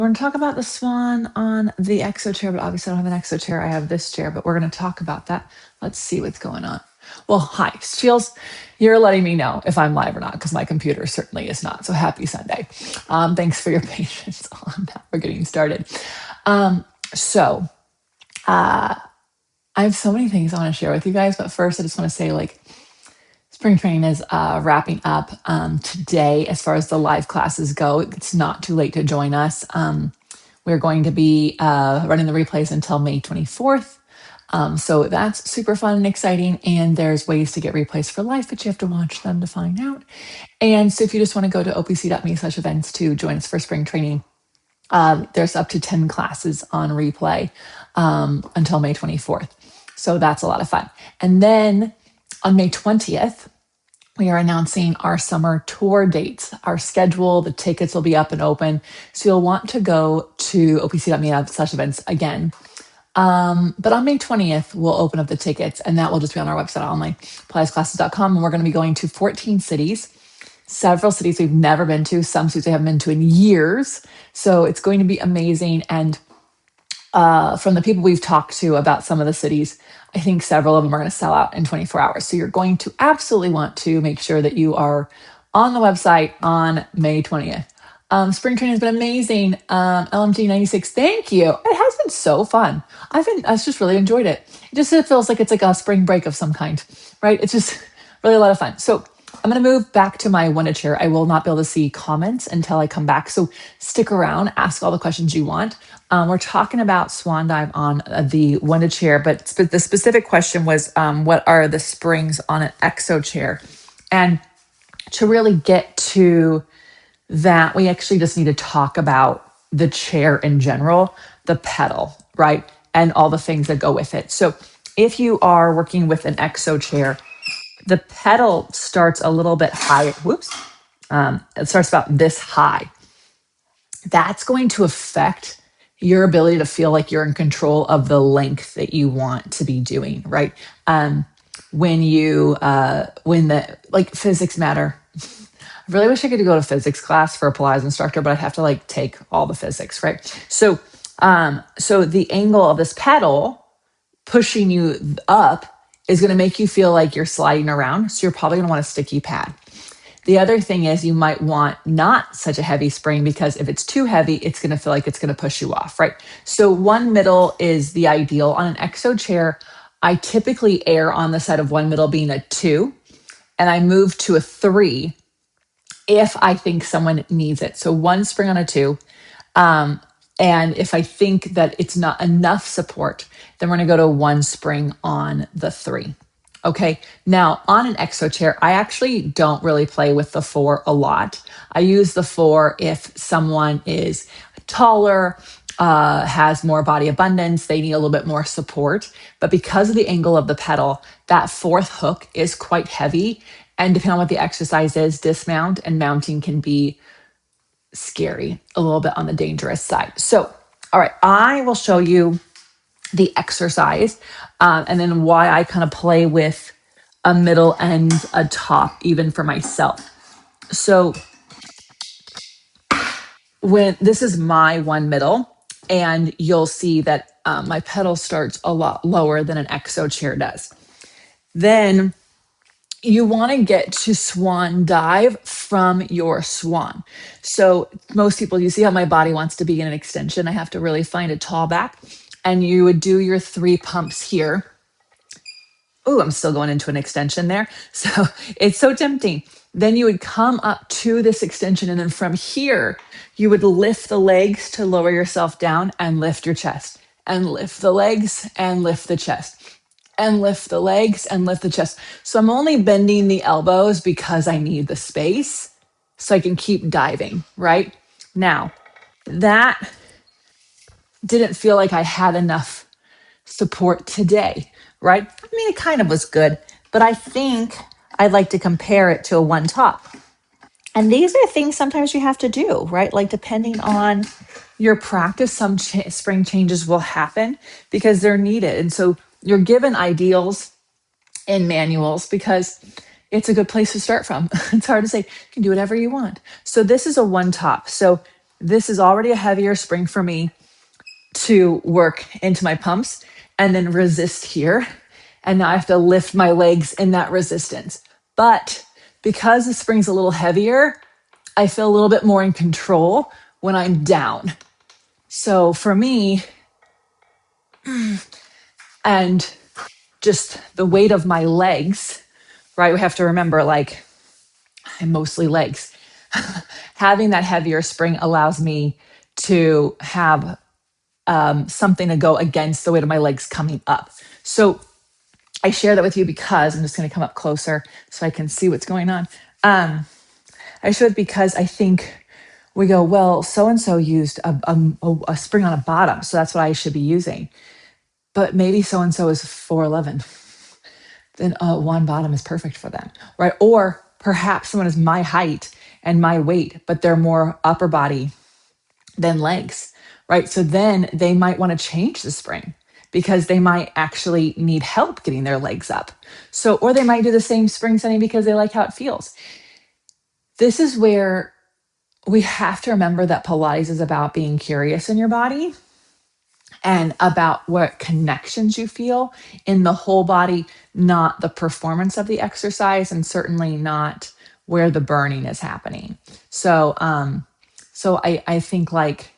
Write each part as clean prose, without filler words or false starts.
We're going to talk about the Swan on the EXO chair, but obviously I don't have an EXO chair. I have this chair, but we're going to talk about that. Let's see what's going on. Well, hi, Shields. You're letting me know if I'm live or not because my computer certainly is not. So happy Sunday. Thanks for your patience on that. We're getting started. So I have so many things I want to share with you guys, but first I just want to say spring training is wrapping up today as far as the live classes go. It's not too late to join us. We're going to be running the replays until May 24th. So that's super fun and exciting. And there's ways to get replays for life, but you have to watch them to find out. And so if you just want to go to opc.me/events to join us for spring training, there's up to 10 classes on replay until May 24th. So that's a lot of fun. And then on May 20th, we are announcing our summer tour dates, our schedule. The tickets will be up and open. So you'll want to go to opc.me/events again. But on May 20th, we'll open up the tickets, and that will just be on our website, onlinepilatesclasses.com. And we're going to be going to 14 cities, several cities we've never been to, some cities we haven't been to in years. So it's going to be amazing. And from the people we've talked to about some of the cities, I think several of them are going to sell out in 24 hours. So you're going to absolutely want to make sure that you are on the website on May 20th. Spring training has been amazing. LMG 96, thank you. It has been so fun. I've just really enjoyed it. It feels like it's like a spring break of some kind, right? It's just really a lot of fun. So I'm going to move back to my Wonder Chair. I will not be able to see comments until I come back. So stick around, ask all the questions you want. We're talking about Swan Dive on the Wonder Chair, but the specific question was, what are the springs on an EXO chair? And to really get to that, we actually just need to talk about the chair in general, the pedal, right? And all the things that go with it. So if you are working with an EXO chair, the pedal starts a little bit higher. It starts about this high. That's going to affect your ability to feel like you're in control of the length that you want to be doing, right? When physics matter. I really wish I could go to physics class for a Pilates instructor, but I'd have to take all the physics, right? So the angle of this pedal pushing you up is going to make you feel like you're sliding around. So you're probably going to want a sticky pad. The other thing is you might want not such a heavy spring, because if it's too heavy, it's going to feel like it's going to push you off, right? So one middle is the ideal. On an EXO chair, I typically err on the side of one middle being a 2, and I move to a 3 if I think someone needs it. So one spring on a 2. And if I think that it's not enough support, then we're going to go to one spring on the 3. Okay. Now on an EXO chair, I actually don't really play with the 4 a lot. I use the 4 if someone is taller, has more body abundance, they need a little bit more support. But because of the angle of the pedal, that 4th hook is quite heavy. And depending on what the exercise is, dismount and mounting can be scary, a little bit on the dangerous side. So, all right, I will show you the exercise and then why I kind of play with a middle and a top, even for myself. So when this is my one middle, and you'll see that my pedal starts a lot lower than an EXO chair does. Then you want to get to Swan Dive from your swan. So most people, you see how my body wants to be in an extension. I have to really find a tall back. And you would do your 3 pumps here. Oh, I'm still going into an extension there. So it's so tempting. Then you would come up to this extension. And then from here, you would lift the legs to lower yourself down and lift your chest. And lift the legs and lift the chest. And lift the legs and lift the chest. So I'm only bending the elbows because I need the space so I can keep diving, right? Now, that didn't feel like I had enough support today, right? I mean, it kind of was good, but I think I'd like to compare it to a one top. And these are things sometimes you have to do, right? Like depending on your practice, some spring changes will happen because they're needed. And so you're given ideals in manuals because it's a good place to start from. It's hard to say, you can do whatever you want. So this is a one top. So this is already a heavier spring for me to work into my pumps and then resist here. And now I have to lift my legs in that resistance. But because the spring's a little heavier, I feel a little bit more in control when I'm down. So for me, and just the weight of my legs, right? We have to remember, like, I'm mostly legs. Having that heavier spring allows me to have something to go against the weight of my legs coming up. So I share that with you because I'm just going to come up closer so I can see what's going on. I share it because I think we go, well, so-and-so used a spring on a bottom, so that's what I should be using. But maybe so-and-so is 4'11". Then one bottom is perfect for them, right? Or perhaps someone is my height and my weight, but they're more upper body than legs, right? So then they might want to change the spring because they might actually need help getting their legs up. So, or they might do the same spring setting because they like how it feels. This is where we have to remember that Pilates is about being curious in your body and about what connections you feel in the whole body, not the performance of the exercise, and certainly not where the burning is happening. So, I think, like,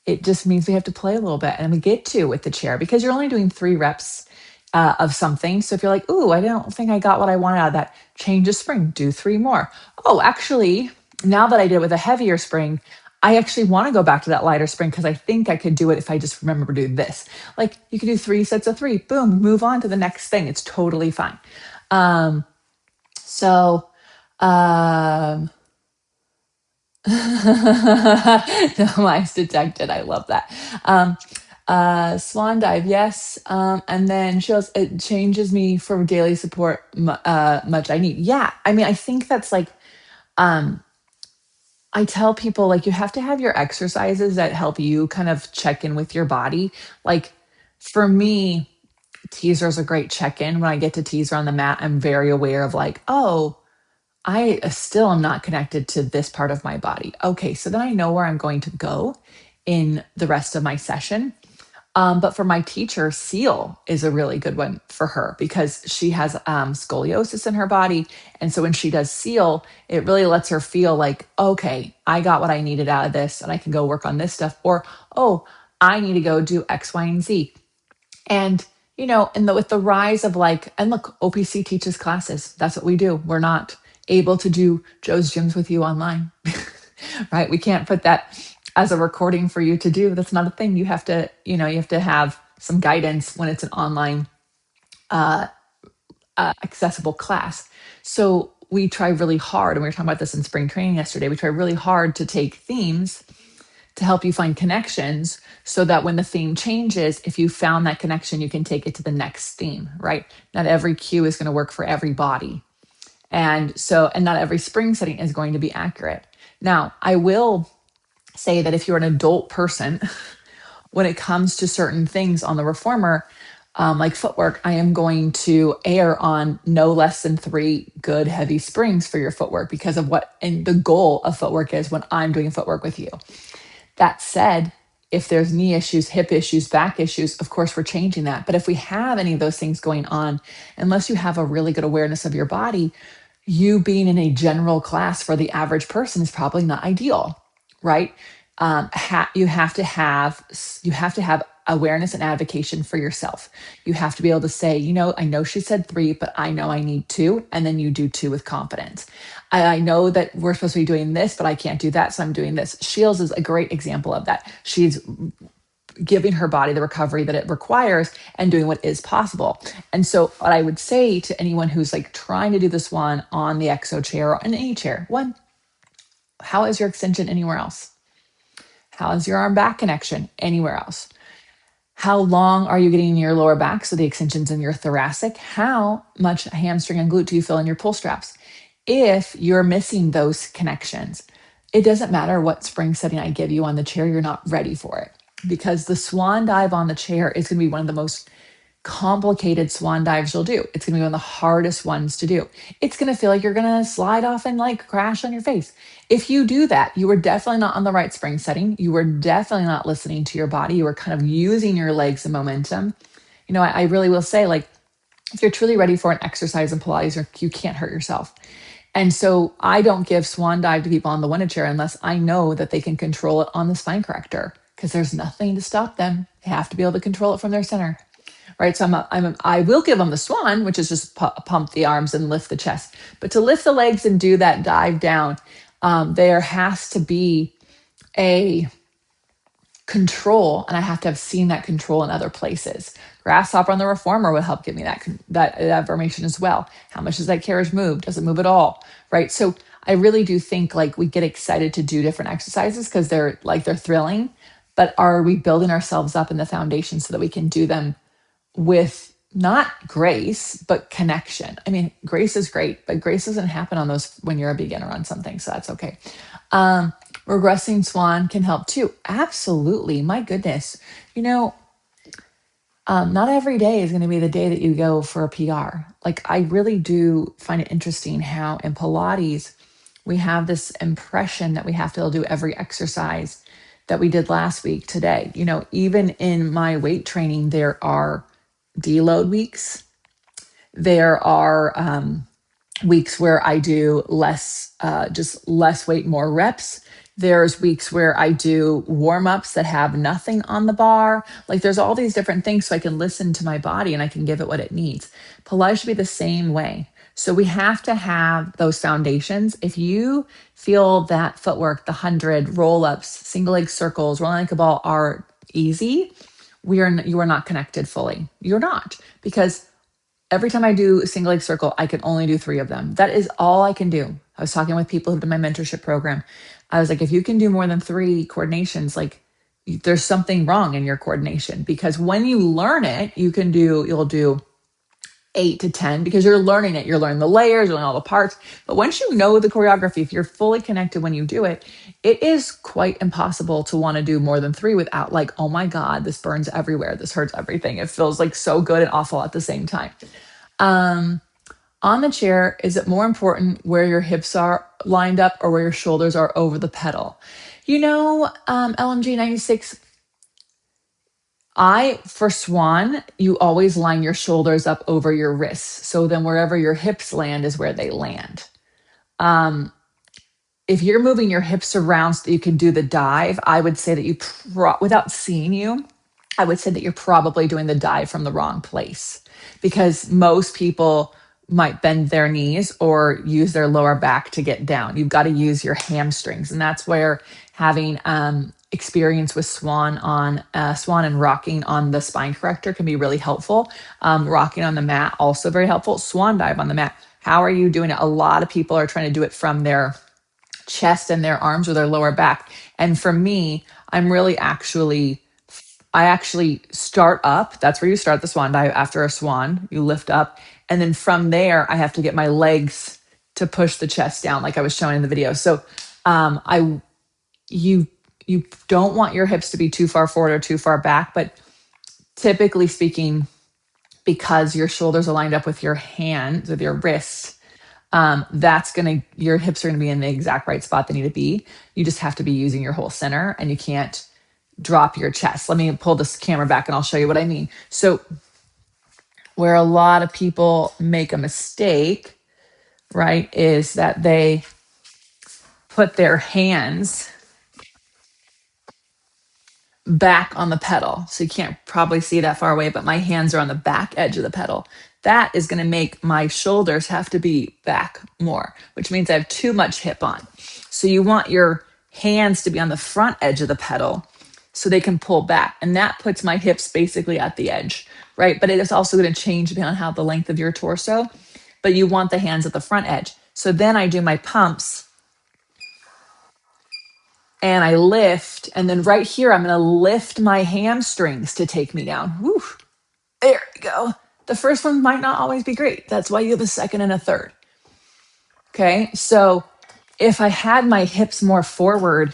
it just means we have to play a little bit, and we get to with the chair because you're only doing 3 reps of something. So if you're like, ooh, I don't think I got what I wanted out of that, change the spring, do 3 more. Oh, actually, now that I did it with a heavier spring, I actually want to go back to that lighter spring because I think I could do it if I just remember to do this. Like, you could do 3 sets of 3, boom, move on to the next thing. It's totally fine. So, no lies detected. I love that. Swan Dive, yes. And then she goes, it changes me for daily support much I need. Yeah. I mean, I think that's like, I tell people, like, you have to have your exercises that help you kind of check in with your body. Like, for me, teaser is a great check-in. When I get to teaser on the mat, I'm very aware of, like, oh, I still am not connected to this part of my body. Okay, so then I know where I'm going to go in the rest of my session. But for my teacher, seal is a really good one for her because she has scoliosis in her body. And so when she does seal, it really lets her feel like, okay, I got what I needed out of this and I can go work on this stuff. Or, oh, I need to go do X, Y, and Z. And, with the rise of, like, and look, OPC teaches classes. That's what we do. We're not able to do Joe's gyms with you online, right? We can't put that as a recording for you to do. That's not a thing. You have to, you have to have some guidance when it's an online accessible class. So we try really hard, and we were talking about this in spring training yesterday, we try really hard to take themes to help you find connections so that when the theme changes, if you found that connection, you can take it to the next theme, right? Not every cue is going to work for every body. And not every spring setting is going to be accurate. Now, I will say that if you're an adult person, when it comes to certain things on the reformer, like footwork, I am going to err on no less than 3 good heavy springs for your footwork because of what and the goal of footwork is when I'm doing footwork with you. That said, if there's knee issues, hip issues, back issues, of course, we're changing that. But if we have any of those things going on, unless you have a really good awareness of your body, you being in a general class for the average person is probably not ideal, right? You have to have awareness and advocacy for yourself. You have to be able to say, I know she said 3, but I know I need 2, and then you do 2 with confidence. I know that we're supposed to be doing this, but I can't do that, so I'm doing this. Shields is a great example of that. She's giving her body the recovery that it requires and doing what is possible. And so what I would say to anyone who's, like, trying to do this one on the EXO chair or in any chair, 1, how is your extension anywhere else? How is your arm back connection anywhere else? How long are you getting in your lower back? So the extensions in your thoracic. How much hamstring and glute do you feel in your pull straps? If you're missing those connections, it doesn't matter what spring setting I give you on the chair, you're not ready for it. Because the swan dive on the chair is going to be one of the most complicated swan dives you'll do. It's going to be one of the hardest ones to do. It's going to feel like you're going to slide off and like crash on your face. If you do that, you were definitely not on the right spring setting. You were definitely not listening to your body. You were kind of using your legs and momentum. You know, I really will say, like, if you're truly ready for an exercise in Pilates, you can't hurt yourself. And so I don't give swan dive to people on the one chair unless I know that they can control it on the spine corrector, because there's nothing to stop them. They have to be able to control it from their center. Right. So I will give them the swan, which is just pump the arms and lift the chest. But to lift the legs and do that dive down, there has to be a control, and I have to have seen that control in other places. Grasshopper on the reformer will help give me that information as well. How much does that carriage move? Does it move at all? Right. So I really do think like we get excited to do different exercises because they're thrilling, but are we building ourselves up in the foundation so that we can do them with not grace, but connection? I mean, grace is great, but grace doesn't happen on those when you're a beginner on something. So that's okay. Regressing swan can help too. Absolutely. My goodness. You know, not every day is going to be the day that you go for a PR. Like, I really do find it interesting how in Pilates, we have this impression that we have to do every exercise that we did last week today. You know, even in my weight training, there are deload weeks. There are weeks where I do just less weight, more reps. There's weeks where I do warm-ups that have nothing on the bar. Like, there's all these different things so I can listen to my body and I can give it what it needs. Pilates should be the same way. So we have to have those foundations. If you feel that footwork, the 100 roll-ups, single leg circles, rolling like a ball are easy, you are not connected fully. You're not, because every time I do a single leg circle, I can only do 3 of them. That is all I can do. I was talking with people who've done my mentorship program. I was like, if you can do more than 3 coordinations, like, there's something wrong in your coordination, because when you learn it, you'll do 8 to 10 because you're learning it. You're learning the layers, you're learning all the parts. But once you know the choreography, if you're fully connected when you do it, it is quite impossible to want to do more than 3 without like, oh my God, this burns everywhere. This hurts everything. It feels like so good and awful at the same time. On the chair, is it more important where your hips are lined up or where your shoulders are over the pedal? You know, LMG 96, for swan, you always line your shoulders up over your wrists. So then wherever your hips land is where they land. If you're moving your hips around so that you can do the dive, I would say that without seeing you, I would say that you're probably doing the dive from the wrong place, because most people might bend their knees or use their lower back to get down. You've got to use your hamstrings. And that's where having experience with swan and rocking on the spine corrector can be really helpful. Rocking on the mat, also very helpful. Swan dive on the mat. How are you doing it? A lot of people are trying to do it from their chest and their arms or their lower back. And for me, I actually start up. That's where you start the swan dive. After a swan, you lift up. And then from there, I have to get my legs to push the chest down, like I was showing in the video. So you don't want your hips to be too far forward or too far back. But typically speaking, because your shoulders are lined up with your hands, with your wrists, your hips are going to be in the exact right spot they need to be. You just have to be using your whole center, and you can't drop your chest. Let me pull this camera back and I'll show you what I mean. So where a lot of people make a mistake, right, is that they put their hands back on the pedal. So you can't probably see that far away, but my hands are on the back edge of the pedal. That is going to make my shoulders have to be back more, which means I have too much hip on. So you want your hands to be on the front edge of the pedal so they can pull back. And that puts my hips basically at the edge, right? But it is also going to change depending on how the length of your torso, but you want the hands at the front edge. So then I do my pumps and I lift. And then right here, I'm going to lift my hamstrings to take me down. Woo, there we go. The first one might not always be great. That's why you have a second and a third. Okay. So if I had my hips more forward,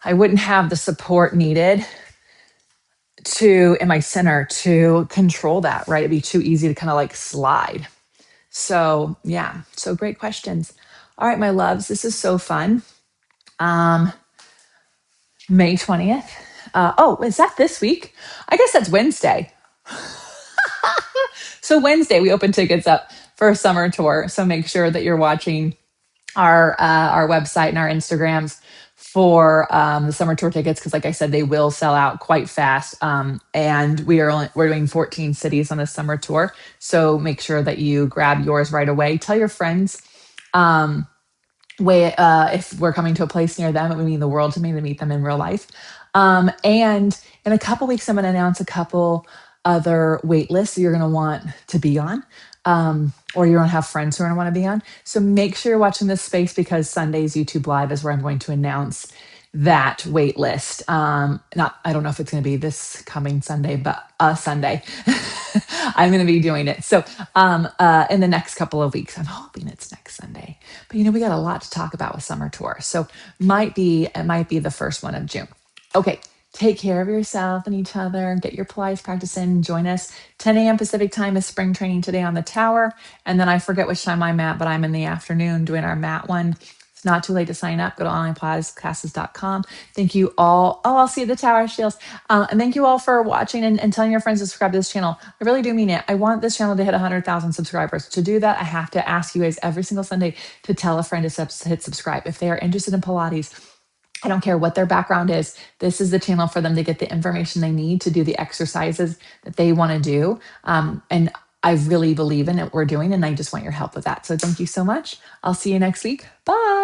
I wouldn't have the support needed in my center to control that, right? It'd be too easy to kind of like slide. So yeah, so great questions. All right, my loves, this is so fun. May 20th. Oh, is that this week? I guess that's Wednesday. So Wednesday, we open tickets up for a summer tour. So make sure that you're watching our website and our Instagrams for the summer tour tickets, because like I said, they will sell out quite fast. And we're doing 14 cities on this summer tour. So make sure that you grab yours right away. Tell your friends. If we're coming to a place near them, it would mean the world to me to meet them in real life. And in a couple weeks, I'm going to announce a couple other wait lists you're going to want to be on, or you're going to have friends who are going to want to be on. So make sure you're watching this space, because Sunday's YouTube Live is where I'm going to announce that wait list. I don't know if it's going to be this coming Sunday, but Sunday I'm going to be doing it. So in the next couple of weeks, I'm hoping it's next Sunday. But we got a lot to talk about with summer tour, so it might be the first one of June. Okay, take care of yourself and each other. Get your Pilates practice in. Join us 10 a.m. Pacific time is spring training today on the tower, and then I forget which time I'm at, but I'm in the afternoon doing our mat one. It's not too late to sign up. Go to onlinepilatesclasses.com. Thank you all. Oh, I'll see you at the tower, Shields. And thank you all for watching and telling your friends to subscribe to this channel. I really do mean it. I want this channel to hit 100,000 subscribers. To do that, I have to ask you guys every single Sunday to tell a friend to hit subscribe. If they are interested in Pilates, I don't care what their background is, this is the channel for them to get the information they need to do the exercises that they want to do. And I really believe in what we're doing, and I just want your help with that. So thank you so much. I'll see you next week. Bye.